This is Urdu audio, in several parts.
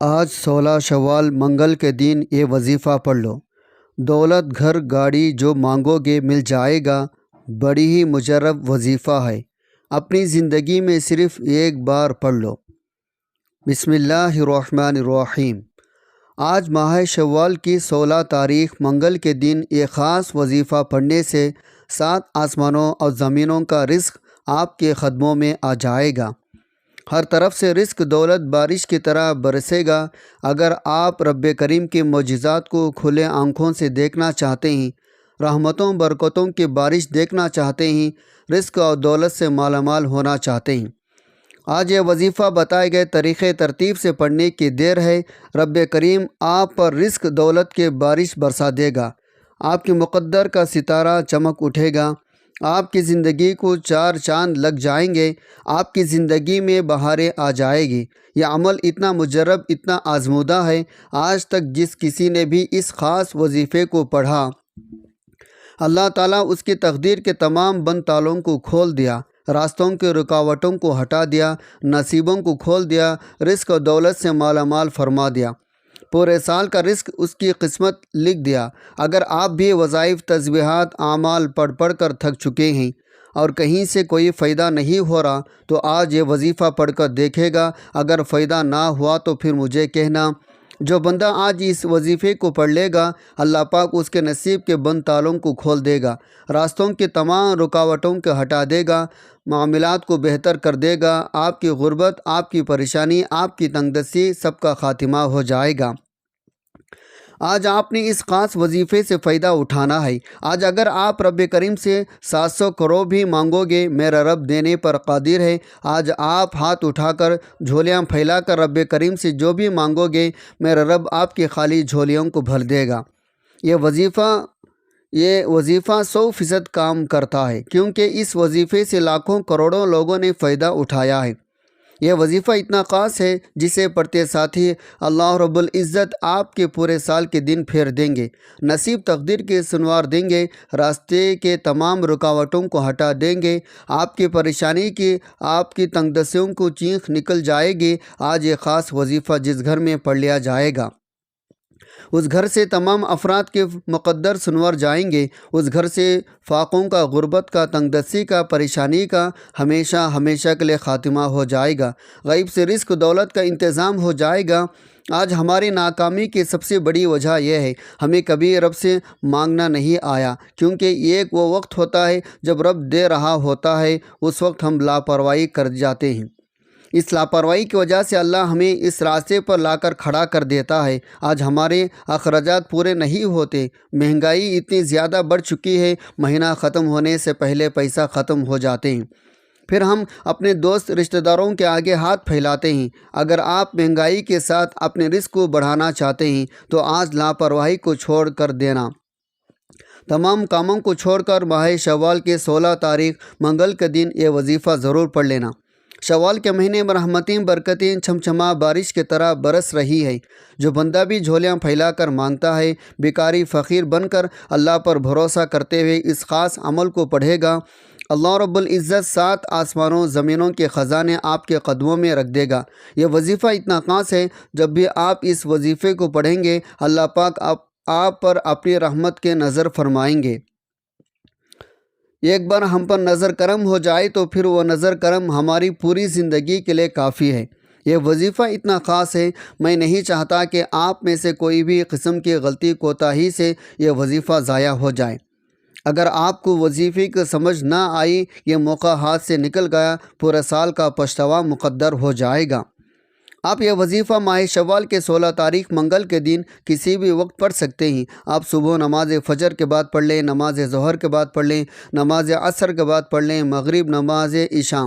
آج 16 شوال منگل کے دن یہ وظیفہ پڑھ لو۔ دولت گھر گاڑی جو مانگو گے مل جائے گا، بڑی ہی مجرب وظیفہ ہے، اپنی زندگی میں صرف ایک بار پڑھ لو۔ بسم اللہ الرحمن الرحیم۔ آج ماہ شوال کی 16 تاریخ منگل کے دن یہ خاص وظیفہ پڑھنے سے 7 آسمانوں اور زمینوں کا رزق آپ کے قدموں میں آ جائے گا۔ ہر طرف سے رزق دولت بارش کی طرح برسے گا۔ اگر آپ رب کریم کے معجزات کو کھلے آنکھوں سے دیکھنا چاہتے ہیں، رحمتوں برکتوں کی بارش دیکھنا چاہتے ہیں، رزق اور دولت سے مالا مال ہونا چاہتے ہیں، آج یہ وظیفہ بتائے گئے طریقے ترتیب سے پڑھنے کی دیر ہے۔ رب کریم آپ پر رزق دولت کے بارش برسا دے گا، آپ کے مقدر کا ستارہ چمک اٹھے گا، آپ کی زندگی کو 4 چاند لگ جائیں گے، آپ کی زندگی میں بہاریں آ جائے گی۔ یہ عمل اتنا مجرب، اتنا آزمودہ ہے، آج تک جس کسی نے بھی اس خاص وظیفے کو پڑھا، اللہ تعالیٰ اس کی تقدیر کے تمام بند تالوں کو کھول دیا، راستوں کے رکاوٹوں کو ہٹا دیا، نصیبوں کو کھول دیا، رزق و دولت سے مالا مال فرما دیا، پورے سال کا رزق اس کی قسمت لکھ دیا۔ اگر آپ بھی وظائف، تسبیحات، اعمال پڑھ کر تھک چکے ہیں اور کہیں سے کوئی فائدہ نہیں ہو رہا، تو آج یہ وظیفہ پڑھ کر دیکھے گا۔ اگر فائدہ نہ ہوا تو پھر مجھے کہنا۔ جو بندہ آج اس وظیفے کو پڑھ لے گا، اللہ پاک اس کے نصیب کے بند تالوں کو کھول دے گا، راستوں کی تمام رکاوٹوں کو ہٹا دے گا، معاملات کو بہتر کر دے گا، آپ کی غربت، آپ کی پریشانی، آپ کی تنگ دستی سب کا خاتمہ ہو جائے گا۔ آج آپ نے اس خاص وظیفے سے فائدہ اٹھانا ہے۔ آج اگر آپ رب کریم سے 700 کروڑ بھی مانگو گے، میرا رب دینے پر قادر ہے۔ آج آپ ہاتھ اٹھا کر، جھولیاں پھیلا کر رب کریم سے جو بھی مانگو گے، میرا رب آپ کی خالی جھولیوں کو بھر دے گا۔ یہ وظیفہ 100% کام کرتا ہے، کیونکہ اس وظیفے سے لاکھوں کروڑوں لوگوں نے فائدہ اٹھایا ہے۔ یہ وظیفہ اتنا خاص ہے، جسے پڑھتے ساتھی اللہ رب العزت آپ کے پورے سال کے دن پھیر دیں گے، نصیب تقدیر کے سنوار دیں گے، راستے کے تمام رکاوٹوں کو ہٹا دیں گے، آپ کی پریشانی کی، آپ کی تنگ دستیوں کو چینخ نکل جائے گی۔ آج یہ خاص وظیفہ جس گھر میں پڑھ لیا جائے گا، اس گھر سے تمام افراد کے مقدر سنور جائیں گے، اس گھر سے فاقوں کا، غربت کا، تنگ دستی کا، پریشانی کا ہمیشہ ہمیشہ کے لیے خاتمہ ہو جائے گا، غیب سے رزق دولت کا انتظام ہو جائے گا۔ آج ہماری ناکامی کی سب سے بڑی وجہ یہ ہے، ہمیں کبھی رب سے مانگنا نہیں آیا، کیونکہ ایک وہ وقت ہوتا ہے جب رب دے رہا ہوتا ہے، اس وقت ہم لاپرواہی کر جاتے ہیں۔ اس لاپرواہی کی وجہ سے اللہ ہمیں اس راستے پر لا کر کھڑا کر دیتا ہے۔ آج ہمارے اخراجات پورے نہیں ہوتے، مہنگائی اتنی زیادہ بڑھ چکی ہے، مہینہ ختم ہونے سے پہلے پیسہ ختم ہو جاتے ہیں، پھر ہم اپنے دوست رشتہ داروں کے آگے ہاتھ پھیلاتے ہیں۔ اگر آپ مہنگائی کے ساتھ اپنے رزق کو بڑھانا چاہتے ہیں تو آج لاپرواہی کو چھوڑ کر دینا، تمام کاموں کو چھوڑ کر ماہ شوال کے 16 تاریخ منگل کے دن یہ وظیفہ ضرور پڑھ لینا۔ شوال کے مہینے میں رحمتیں، برکتیں چھمچما بارش کی طرح برس رہی ہے۔ جو بندہ بھی جھولیاں پھیلا کر مانگتا ہے، بیکاری فقیر بن کر اللہ پر بھروسہ کرتے ہوئے اس خاص عمل کو پڑھے گا، اللہ رب العزت 7 آسمانوں زمینوں کے خزانے آپ کے قدموں میں رکھ دے گا۔ یہ وظیفہ اتنا خاص ہے، جب بھی آپ اس وظیفے کو پڑھیں گے، اللہ پاک آپ پر اپنی رحمت کے نظر فرمائیں گے۔ ایک بار ہم پر نظر کرم ہو جائے تو پھر وہ نظر کرم ہماری پوری زندگی کے لیے کافی ہے۔ یہ وظیفہ اتنا خاص ہے، میں نہیں چاہتا کہ آپ میں سے کوئی بھی قسم کی غلطی کوتاہی سے یہ وظیفہ ضائع ہو جائے۔ اگر آپ کو وظیفے کی سمجھ نہ آئی، یہ موقع ہاتھ سے نکل گیا، پورے سال کا پچھتاوا مقدر ہو جائے گا۔ آپ یہ وظیفہ ماہ شوال کے 16 تاریخ منگل کے دن کسی بھی وقت پڑھ سکتے ہیں۔ آپ صبح نماز فجر کے بعد پڑھ لیں، نماز ظہر کے بعد پڑھ لیں، نماز عصر کے بعد پڑھ لیں، مغرب، نماز عشاء،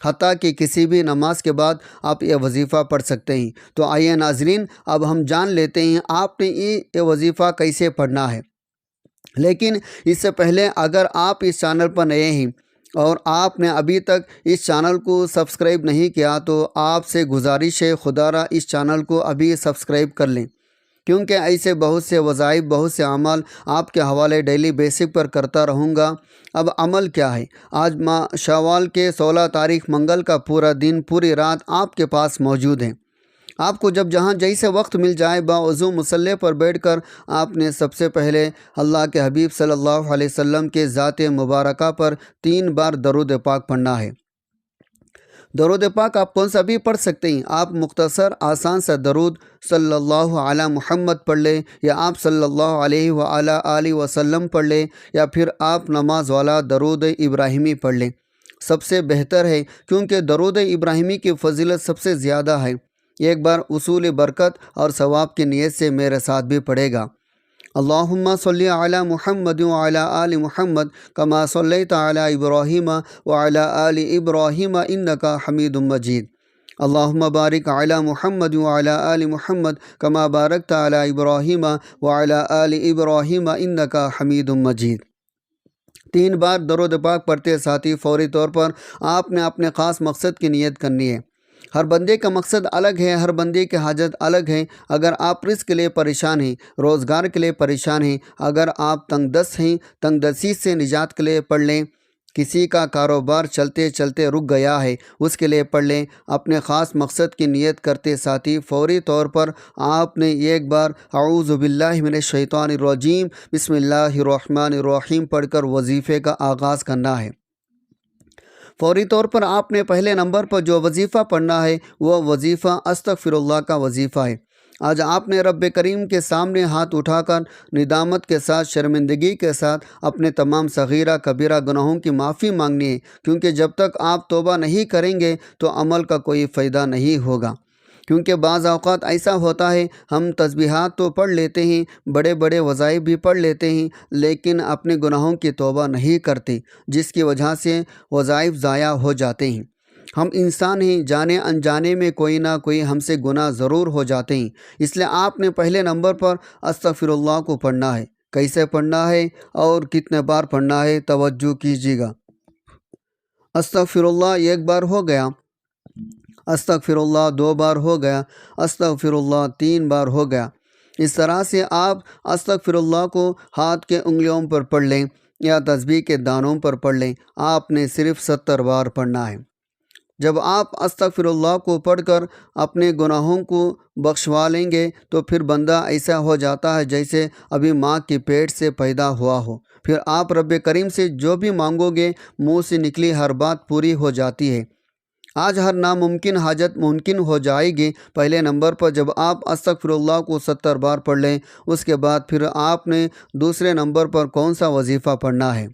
حتیٰ کہ کسی بھی نماز کے بعد آپ یہ وظیفہ پڑھ سکتے ہیں۔ تو آئیے ناظرین، اب ہم جان لیتے ہیں آپ نے یہ وظیفہ کیسے پڑھنا ہے۔ لیکن اس سے پہلے اگر آپ اس چینل پر نئے ہیں اور آپ نے ابھی تک اس چینل کو سبسکرائب نہیں کیا، تو آپ سے گزارش ہے، خدا را اس چینل کو ابھی سبسکرائب کر لیں، کیونکہ ایسے بہت سے وظائف، بہت سے اعمال آپ کے حوالے ڈیلی بیسک پر کرتا رہوں گا۔ اب عمل کیا ہے؟ آج ماہ شوال کے 16 تاریخ منگل کا پورا دن، پوری رات آپ کے پاس موجود ہے۔ آپ کو جب جہاں جیسے وقت مل جائے باوضو مصلی پر بیٹھ کر آپ نے سب سے پہلے اللہ کے حبیب صلی اللہ علیہ وسلم کے ذات مبارکہ پر 3 بار درود پاک پڑھنا ہے۔ درود پاک آپ کون سا بھی پڑھ سکتے ہیں۔ آپ مختصر آسان سا درود صلی اللہ علی محمد پڑھ لیں، یا آپ صلی اللہ علیہ وآلہ وسلم پڑھ لیں، یا پھر آپ نماز والا درود ابراہیمی پڑھ لیں۔ سب سے بہتر ہے، کیونکہ درود ابراہیمی کی فضیلت سب سے زیادہ ہے۔ ایک بار اصول برکت اور ثواب کی نیت سے میرے ساتھ بھی پڑھے گا۔ اللہم صلی علی محمد وعلی آل محمد کما صلیت علی ابراہیم وعلی آل ابراہیم انکا حمید مجید۔ اللہم بارک علی محمد وعلی آل محمد کما بارکت علی ابراہیم وعلی آل ابراہیم انکا حمید مجید۔ 3 بار درود پاک پڑھتے ساتھی فوری طور پر آپ نے اپنے خاص مقصد کی نیت کرنی ہے۔ ہر بندے کا مقصد الگ ہے، ہر بندے کی حاجت الگ ہے۔ اگر آپ رزق کے لیے پریشان ہیں، روزگار کے لیے پریشان ہیں، اگر آپ تنگ دست ہیں، تنگ دستی سے نجات کے لیے پڑھ لیں۔ کسی کا کاروبار چلتے چلتے رک گیا ہے، اس کے لیے پڑھ لیں۔ اپنے خاص مقصد کی نیت کرتے ساتھی فوری طور پر آپ نے ایک بار اعوذ باللہ من الشیطان الرجیم بسم اللہ الرحمن الرحیم پڑھ کر وظیفے کا آغاز کرنا ہے۔ فوری طور پر آپ نے پہلے نمبر پر جو وظیفہ پڑھنا ہے وہ وظیفہ استغفر اللہ کا وظیفہ ہے۔ آج آپ نے رب کریم کے سامنے ہاتھ اٹھا کر ندامت کے ساتھ، شرمندگی کے ساتھ اپنے تمام صغیرہ کبیرہ گناہوں کی معافی مانگنی ہے، کیونکہ جب تک آپ توبہ نہیں کریں گے تو عمل کا کوئی فائدہ نہیں ہوگا۔ کیونکہ بعض اوقات ایسا ہوتا ہے، ہم تسبیحات تو پڑھ لیتے ہیں، بڑے بڑے وظائف بھی پڑھ لیتے ہیں، لیکن اپنے گناہوں کی توبہ نہیں کرتے، جس کی وجہ سے وظائف ضائع ہو جاتے ہیں۔ ہم انسان ہیں، جانے انجانے میں کوئی نہ کوئی ہم سے گناہ ضرور ہو جاتے ہیں۔ اس لیے آپ نے پہلے نمبر پر استغفر اللہ کو پڑھنا ہے۔ کیسے پڑھنا ہے اور کتنے بار پڑھنا ہے، توجہ کیجیے گا۔ استغفر اللہ 1 بار ہو گیا، استغفر اللہ 2 بار ہو گیا، استغفر اللہ 3 بار ہو گیا۔ اس طرح سے آپ استغفر اللہ کو ہاتھ کے انگلیوں پر پڑھ لیں یا تسبیح کے دانوں پر پڑھ لیں۔ آپ نے صرف 70 بار پڑھنا ہے۔ جب آپ استغفر اللہ کو پڑھ کر اپنے گناہوں کو بخشوا لیں گے تو پھر بندہ ایسا ہو جاتا ہے جیسے ابھی ماں کے پیٹ سے پیدا ہوا ہو۔ پھر آپ رب کریم سے جو بھی مانگو گے، منہ سے نکلی ہر بات پوری ہو جاتی ہے۔ آج ہر ناممکن حاجت ممکن ہو جائے گی۔ پہلے نمبر پر جب آپ استغفر اللہ کو 70 بار پڑھ لیں، اس کے بعد پھر آپ نے دوسرے نمبر پر کون سا وظیفہ پڑھنا ہے۔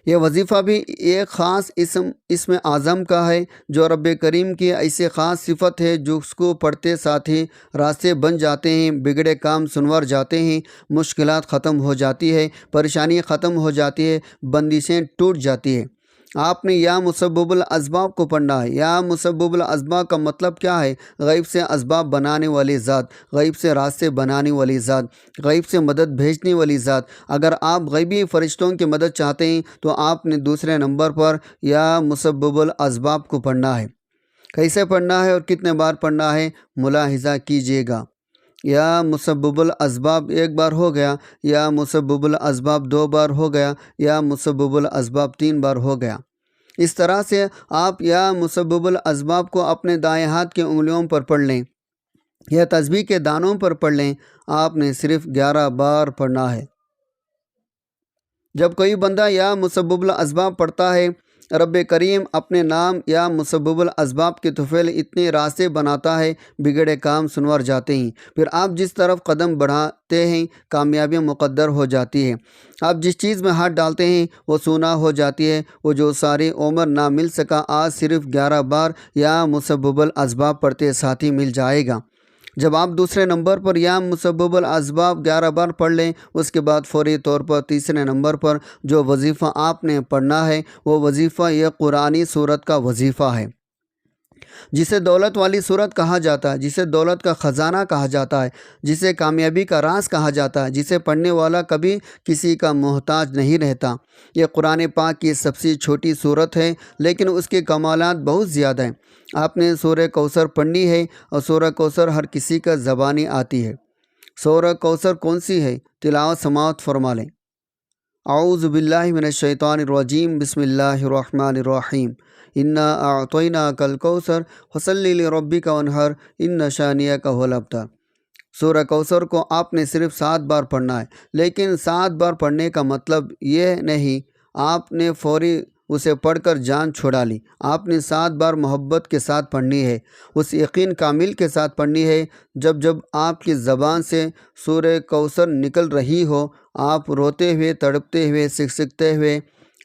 یہ وظیفہ بھی ایک خاص اسم اعظم کا ہے، جو رب کریم کی ایسی خاص صفت ہے جو اس کو پڑھتے ساتھی راستے بن جاتے ہیں، بگڑے کام سنور جاتے ہیں، مشکلات ختم ہو جاتی ہے، پریشانی ختم ہو جاتی ہے، بندشیں ٹوٹ جاتی ہے۔ آپ نے یا مسبب الاسباب کو پڑھنا ہے۔ یا مسبب الاسباب کا مطلب کیا ہے؟ غیب سے اسباب بنانے والی ذات، غیب سے راستے بنانے والی ذات، غیب سے مدد بھیجنے والی ذات۔ اگر آپ غیبی فرشتوں کی مدد چاہتے ہیں تو آپ نے دوسرے نمبر پر یا مسبب الاسباب کو پڑھنا ہے۔ کیسے پڑھنا ہے اور کتنے بار پڑھنا ہے، ملاحظہ کیجیے گا۔ یا مسبب الاسباب 1 بار ہو گیا، یا مسبب الاسباب 2 بار ہو گیا، یا مسبب الاسباب 3 بار ہو گیا۔ اس طرح سے آپ یا مسبب الاسباب کو اپنے دائیں ہاتھ کے انگلیوں پر پڑھ لیں یا تسبیح کے دانوں پر پڑھ لیں۔ آپ نے صرف 11 بار پڑھنا ہے۔ جب کوئی بندہ یا مسبب الاسباب پڑھتا ہے، رب کریم اپنے نام یا مسبب الاسباب کے طفیل اتنے راستے بناتا ہے، بگڑے کام سنور جاتے ہیں۔ پھر آپ جس طرف قدم بڑھاتے ہیں، کامیابی مقدر ہو جاتی ہے۔ آپ جس چیز میں ہاتھ ڈالتے ہیں وہ سونا ہو جاتی ہے۔ وہ جو ساری عمر نہ مل سکا، آج صرف 11 بار یا مسبب الاسباب پڑھتے ساتھی مل جائے گا۔ جب آپ دوسرے نمبر پر یا مسبب الاسباب 11 بار پڑھ لیں، اس کے بعد فوری طور پر تیسرے نمبر پر جو وظیفہ آپ نے پڑھنا ہے وہ وظیفہ یہ قرآنی سورت کا وظیفہ ہے، جسے دولت والی سورت کہا جاتا ہے، جسے دولت کا خزانہ کہا جاتا ہے، جسے کامیابی کا راز کہا جاتا ہے، جسے پڑھنے والا کبھی کسی کا محتاج نہیں رہتا۔ یہ قرآن پاک کی سب سے چھوٹی سورت ہے، لیکن اس کے کمالات بہت زیادہ ہیں۔ آپ نے سورہ کوثر پڑھنی ہے، اور سورہ کوثر ہر کسی کا زبانی آتی ہے۔ سورہ کوثر کون سی ہے؟ تلاوت سماعت فرما لیں۔ اعوذ باللہ من الشیطان الرجیم بسم اللہ الرحمن الرحیم۔ انا اعطیناک الکوثر فصلی لربک وانحر ان شانیک هو الابتر۔ سورہ کوثر کو آپ نے صرف 7 بار پڑھنا ہے، لیکن 7 بار پڑھنے کا مطلب یہ نہیں آپ نے فوری اسے پڑھ کر جان چھڑا لی۔ آپ نے 7 بار محبت کے ساتھ پڑھنی ہے، اس یقین کامل کے ساتھ پڑھنی ہے۔ جب جب آپ کی زبان سے سورہ کوثر نکل رہی ہو، آپ روتے ہوئے، تڑپتے ہوئے، سکسکتے ہوئے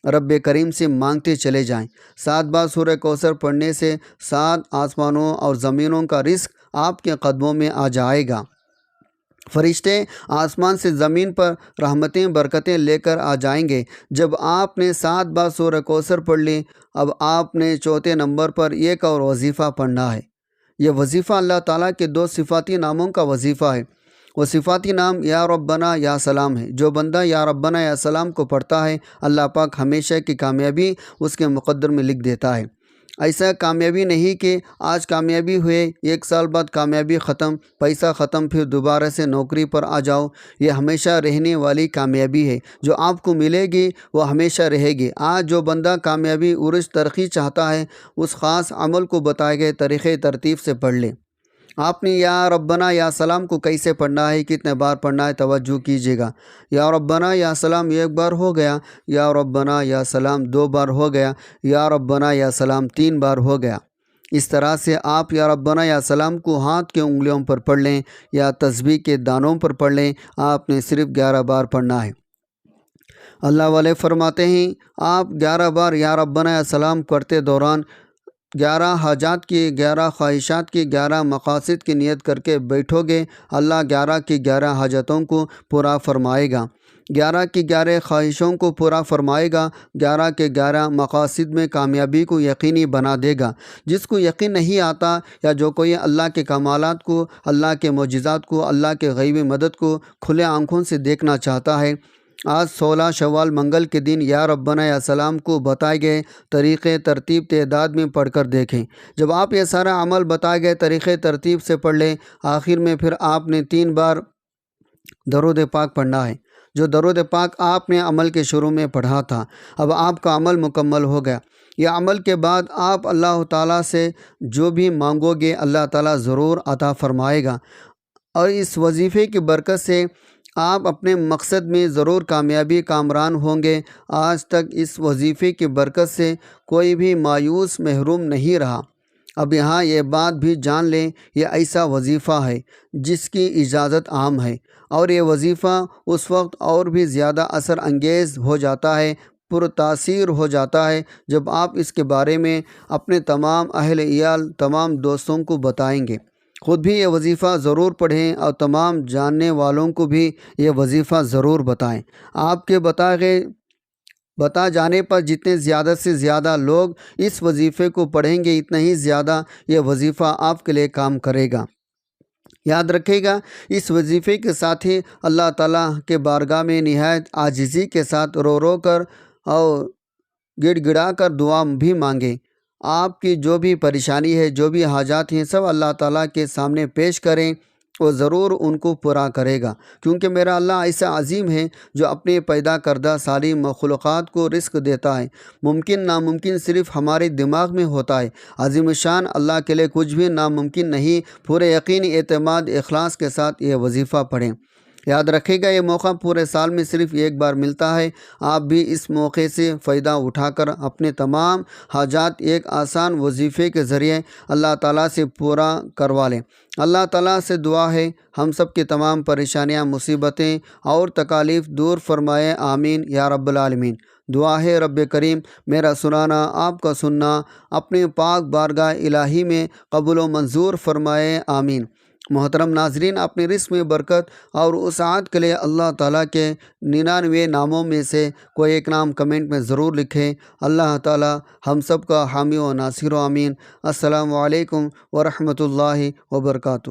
رب کریم سے مانگتے چلے جائیں۔ 7 بار سورہ کوثر پڑھنے سے 7 آسمانوں اور زمینوں کا رزق آپ کے قدموں میں آ جائے گا۔ فرشتے آسمان سے زمین پر رحمتیں برکتیں لے کر آ جائیں گے۔ جب آپ نے 7 بار سورہ کوثر پڑھ لی، اب آپ نے چوتھے نمبر پر ایک اور وظیفہ پڑھنا ہے۔ یہ وظیفہ اللہ تعالیٰ کے 2 صفاتی ناموں کا وظیفہ ہے۔ وہ صفاتی نام یا ربنا یا سلام ہے۔ جو بندہ یا ربنا یا سلام کو پڑھتا ہے، اللہ پاک ہمیشہ کی کامیابی اس کے مقدر میں لکھ دیتا ہے۔ ایسا کامیابی نہیں کہ آج کامیابی ہوئے، 1 سال بعد کامیابی ختم، پیسہ ختم، پھر دوبارہ سے نوکری پر آ جاؤ۔ یہ ہمیشہ رہنے والی کامیابی ہے، جو آپ کو ملے گی وہ ہمیشہ رہے گی۔ آج جو بندہ کامیابی، عروج، ترقی چاہتا ہے، اس خاص عمل کو بتائے گئے طریقے ترتیب سے پڑھ لے۔ آپ نے یا ربنا یا سلام کو کیسے پڑھنا ہے، کتنے بار پڑھنا ہے، توجہ کیجیے گا۔ یا ربنا یا سلام 1 بار ہو گیا، یا ربنا یا سلام 2 بار ہو گیا، یا ربنا یا سلام 3 بار ہو گیا۔ اس طرح سے آپ یا ربنا یا سلام کو ہاتھ کے انگلیوں پر پڑھ لیں یا تسبیح کے دانوں پر پڑھ لیں۔ آپ نے صرف 11 بار پڑھنا ہے۔ اللہ والے فرماتے ہیں آپ 11 بار یا ربنا یا سلام کرتے دوران 11 حاجات کی، 11 خواہشات کی، 11 مقاصد کی نیت کر کے بیٹھو گے، اللہ 11 کی 11 حاجتوں کو پورا فرمائے گا، 11 کی 11 خواہشوں کو پورا فرمائے گا، 11 کے 11 مقاصد میں کامیابی کو یقینی بنا دے گا۔ جس کو یقین نہیں آتا یا جو کوئی اللہ کے کمالات کو، اللہ کے معجزات کو، اللہ کے غیبی مدد کو کھلے آنکھوں سے دیکھنا چاہتا ہے، آج 16 شوال منگل کے دن یا ربنا یا سلام کو بتائے گئے طریقے ترتیب تعداد میں پڑھ کر دیکھیں۔ جب آپ یہ سارا عمل بتائے گئے طریقے ترتیب سے پڑھ لیں، آخر میں پھر آپ نے 3 بار درود پاک پڑھنا ہے، جو درود پاک آپ نے عمل کے شروع میں پڑھا تھا۔ اب آپ کا عمل مکمل ہو گیا۔ یہ عمل کے بعد آپ اللہ تعالیٰ سے جو بھی مانگو گے، اللہ تعالیٰ ضرور عطا فرمائے گا، اور اس وظیفے کی برکت سے آپ اپنے مقصد میں ضرور کامیابی کامران ہوں گے۔ آج تک اس وظیفے کی برکت سے کوئی بھی مایوس محروم نہیں رہا۔ اب یہاں یہ بات بھی جان لیں، یہ ایسا وظیفہ ہے جس کی اجازت عام ہے، اور یہ وظیفہ اس وقت اور بھی زیادہ اثر انگیز ہو جاتا ہے، پرتاثیر ہو جاتا ہے، جب آپ اس کے بارے میں اپنے تمام اہل عیال، تمام دوستوں کو بتائیں گے۔ خود بھی یہ وظیفہ ضرور پڑھیں اور تمام جاننے والوں کو بھی یہ وظیفہ ضرور بتائیں۔ آپ کے بتا جانے پر جتنے زیادہ سے زیادہ لوگ اس وظیفے کو پڑھیں گے، اتنا ہی زیادہ یہ وظیفہ آپ کے لیے کام کرے گا۔ یاد رکھے گا، اس وظیفے کے ساتھ ہی اللہ تعالیٰ کے بارگاہ میں نہایت عاجزی کے ساتھ رو رو کر اور گڑ گڑا کر دعا بھی مانگیں۔ آپ کی جو بھی پریشانی ہے، جو بھی حاجات ہیں، سب اللہ تعالیٰ کے سامنے پیش کریں، وہ ضرور ان کو پورا کرے گا، کیونکہ میرا اللہ ایسا عظیم ہے جو اپنے پیدا کردہ ساری مخلوقات کو رزق دیتا ہے۔ ممکن ناممکن صرف ہمارے دماغ میں ہوتا ہے۔ عظیم الشان اللہ کے لیے کچھ بھی ناممکن نہیں۔ پورے یقین، اعتماد، اخلاص کے ساتھ یہ وظیفہ پڑھیں۔ یاد رکھے گا، یہ موقع پورے سال میں صرف 1 بار ملتا ہے۔ آپ بھی اس موقع سے فائدہ اٹھا کر اپنے تمام حاجات ایک آسان وظیفے کے ذریعے اللہ تعالیٰ سے پورا کروا لیں۔ اللہ تعالیٰ سے دعا ہے ہم سب کی تمام پریشانیاں، مصیبتیں اور تکالیف دور فرمائے، آمین یا رب العالمین۔ دعا ہے رب کریم میرا سنانا، آپ کا سننا اپنے پاک بارگاہ الہی میں قبول و منظور فرمائے، آمین۔ محترم ناظرین، اپنے رزق میں برکت اور وسعت کے لیے اللہ تعالیٰ کے 99 ناموں میں سے کوئی ایک نام کمنٹ میں ضرور لکھیں۔ اللہ تعالیٰ ہم سب کا حامی و ناصر، آمین۔ السلام علیکم ورحمۃ اللہ وبرکاتہ۔